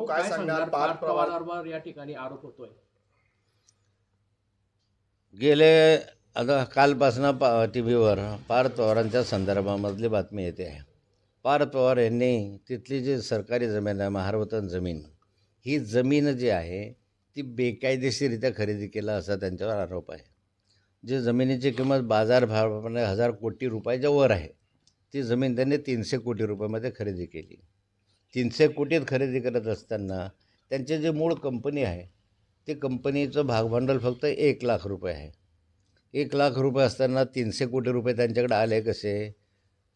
काय सांगणार पार्थ पवारांवर या ठिकाणी आरोप होतोय? गेले आता कालपासून टी व्हीवर पार्थ पवारांच्या संदर्भामधली बातमी येते आहे. पार्थ पवार यांनी तिथली जी सरकारी जमीन आहे, महारवतन जमीन, ही जमीन जी आहे ती बेकायदेशीरित्या खरेदी केला असा त्यांच्यावर आरोप आहे. जी जमिनीची किंमत बाजारभावाप्रमाणे 1000 कोटी रुपयाच्या वर आहे, ती जमीन त्यांनी 300 कोटी रुपयामध्ये खरेदी केली. 300 कोटीत खरेदी करत असताना त्यांची जी मूळ कंपनी आहे, ते कंपनीचं भागभांडवल फक्त 1 लाख रुपये आहे. 1 लाख रुपये असताना 300 कोटी रुपये त्यांच्याकडे आले कसे,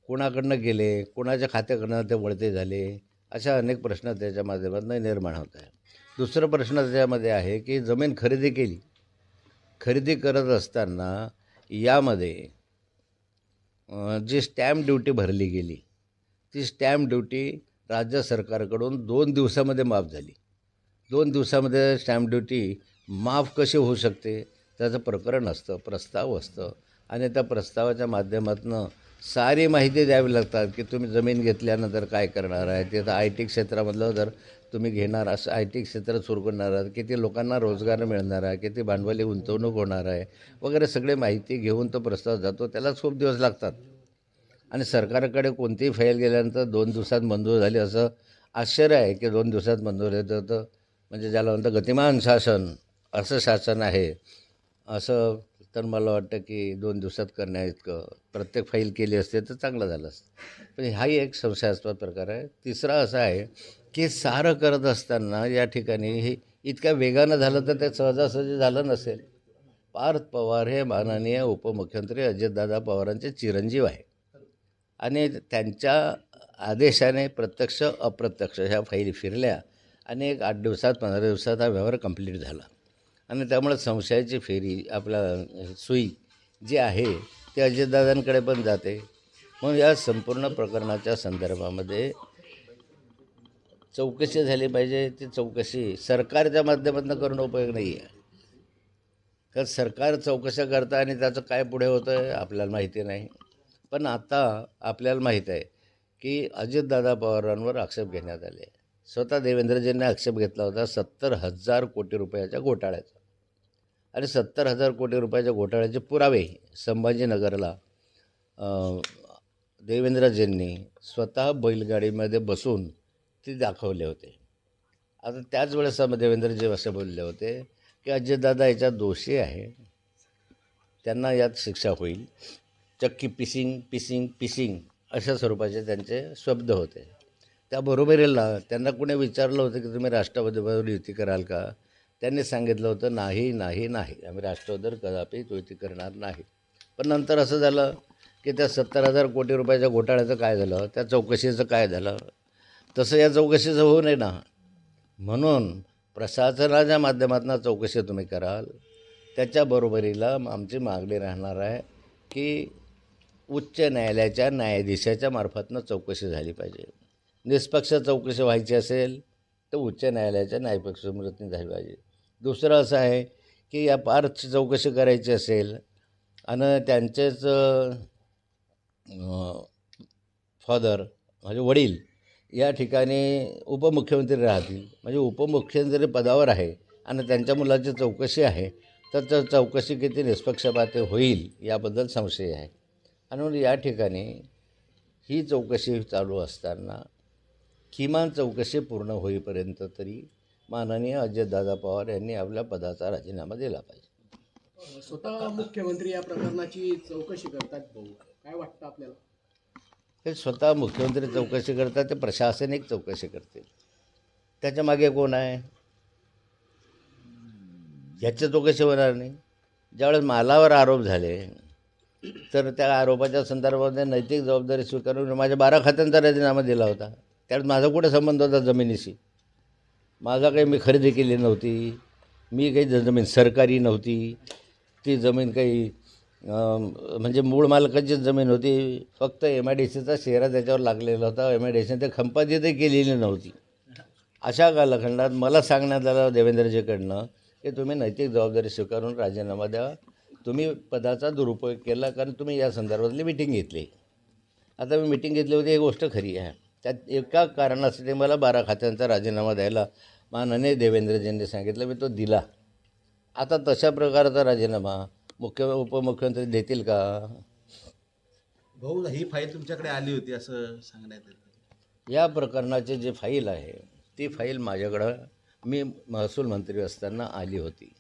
कोणाकडनं गेले, कोणाच्या खात्याकडनं ते वळते झाले, अशा अनेक प्रश्न त्याच्या माध्यमातून निर्माण होत आहे. दुसरा प्रश्न त्याच्यामध्ये आहे की जमीन खरेदी केली, खरेदी करत असताना यामध्ये जी स्टॅम्प ड्युटी भरली गेली, ती स्टॅम्प ड्युटी राज्य सरकारकडून 2 दिवसामध्ये माफ झाली. 2 दिवसामध्ये स्टॅम्प ड्युटी माफ कशी होऊ शकते, त्याचं प्रकरण असतं, प्रस्ताव असतं, आणि त्या प्रस्तावाच्या माध्यमातून सारी माहिती द्यावी लागतात की तुम्ही जमीन घेतल्यानंतर काय करणार आहे, ते तर IT क्षेत्रामधलं जर तुम्ही घेणार असं IT क्षेत्र सुरू करणार आहात, किती लोकांना रोजगार मिळणार आहे, किती भांडवली गुंतवणूक होणार आहे वगैरे सगळे माहिती घेऊन तो प्रस्ताव जातो. त्यालाच खूप दिवस लागतात. आणि सरकारकडे कोणतीही फाईल गेल्यानंतर 2 दिवसात मंजूर झाली असं आश्चर्य आहे की 2 दिवसात मंजूर येतं. तर म्हणजे ज्याला म्हणतं गतिमान शासन, असं शासन आहे, असं तर मला वाटतं की 2 दिवसात करण्याइतकं प्रत्येक फाईल केली असते तर चांगलं झालं असतं. पण हाही एक संशयास्पद प्रकार आहे. तिसरा असा आहे की सारं करत असताना या ठिकाणी हे इतक्या वेगानं झालं तर ते सहजासहजी झालं नसेल. पार्थ पवार हे माननीय उपमुख्यमंत्री अजितदादा पवारांचे चिरंजीव आहे आणि त्यांच्या आदेशाने प्रत्यक्ष अप्रत्यक्ष ह्या फाईली फिरल्या आणि एक 8 दिवसात 15 दिवसात हा व्यवहार कंप्लीट झाला. आणि त्यामुळे संशयाची फेरी आपला सुई जी आहे ती अजितदादांकडे पण जाते. म्हणून या संपूर्ण प्रकरणाच्या संदर्भामध्ये चौकशी झाली पाहिजे. ती चौकशी सरकारच्या माध्यमातून करणं उपयोग नाही आहे, कारण सरकार चौकशा करतं आणि त्याचं काय पुढे होतं आहे आपल्याला माहिती नाही. पण आता आपल्याला माहीत आहे की अजितदादा पवारांवर आक्षेप घेण्यात आले. स्वतः देवेंद्रजींनी आक्षेप घेतला होता 70,000 कोटी रुपयाच्या घोटाळ्याचा, आणि 70,000 कोटी रुपयाच्या घोटाळ्याचे पुरावे संभाजीनगरला देवेंद्रजींनी स्वतः बैलगाडीमध्ये बसून ते दाखवले होते. आता त्याच वेळेस देवेंद्रजी असे बोलले होते की अजितदादा याच्यात दोषी आहे, त्यांना यात शिक्षा होईल. चक्की पिसिंग अशा स्वरूपाचे त्यांचे शब्द होते. त्याबरोबरीला त्यांना कुणी विचारलं होतं की तुम्ही राष्ट्रवादीबरोबर युती कराल का? त्यांनी सांगितलं होतं नाही, आम्ही राष्ट्रवादीवर कदापि युती करणार नाही. पण नंतर असं झालं की त्या 70,000 कोटी रुपयाच्या घोटाळ्याचं काय झालं, त्या चौकशीचं काय झालं, तसं या चौकशीचं होऊ नये ना. म्हणून प्रशासनाच्या माध्यमातून चौकशी तुम्ही कराल. त्याच्याबरोबरीला आमची मागणी राहणार आहे की उच्च न्यायालयाच्या न्यायाधीशाच्या मार्फतनं चौकशी झाली पाहिजे. निष्पक्ष चौकशी व्हायची असेल तर उच्च न्यायालयाच्या न्यायपक्षामृती झाली पाहिजे. दुसरं असं आहे की या पार्थची चौकशी करायची असेल आणि त्यांचेच फादर म्हणजे वडील या ठिकाणी उपमुख्यमंत्री राहतील, म्हणजे उपमुख्यमंत्री पदावर आहे आणि त्यांच्या मुलाची चौकशी आहे, तर चौकशी किती निष्पक्षपाती होईल याबद्दल संशय आहे. आणि म्हणून या ठिकाणी ही चौकशी चालू असताना किमान चौकशी पूर्ण होईपर्यंत तरी माननीय अजितदादा पवार यांनी आपल्या पदाचा राजीनामा दिला पाहिजे. स्वतः मुख्यमंत्री या प्रकरणाची चौकशी करतात भाऊ, काय वाटतं आपल्याला? हे स्वतः मुख्यमंत्री चौकशी करतात, ते प्रशासनिक चौकशी करतील. त्याच्या मागे कोण आहे ह्याची चौकशी होणार नाही. ज्यावेळेस मालावर आरोप झाले तर त्या आरोपाच्या संदर्भामध्ये नैतिक जबाबदारी स्वीकारून माझ्या 12 खात्यांचा राजीनामा दिला होता. त्यात माझा कुठे संबंध होता जमिनीशी? माझा काही मी खरेदी केली नव्हती, मी काही जमीन सरकारी नव्हती, ती जमीन काही म्हणजे मूळ मालकाचीच जमीन होती. फक्त MIDCचा शेअर त्याच्यावर लागलेला होता. MIDCने ते खंपातीतही केलेली नव्हती. अशा कालखंडात मला सांगण्यात आलं देवेंद्रजीकडनं की तुम्ही नैतिक जबाबदारी स्वीकारून राजीनामा द्या. तुम्ही पदाचा दुरुपयोग केला कारण तुम्ही या संदर्भातली मिटिंग घेतली. आता मी मिटिंग घेतली होती ही गोष्ट खरी आहे, त्यात एका कारणासाठी मला 12 खात्यांचा राजीनामा द्यायला माननीय देवेंद्रजींनी सांगितलं, मी तो दिला. आता तशा प्रकारचा राजीनामा उपमुख्यमंत्री देतील का? भाऊ, ही फाईल तुमच्याकडे आली होती असं सांगण्यात येतं. या प्रकरणाची जी फाईल आहे ती फाईल माझ्याकडं मी महसूल मंत्री असताना आली होती.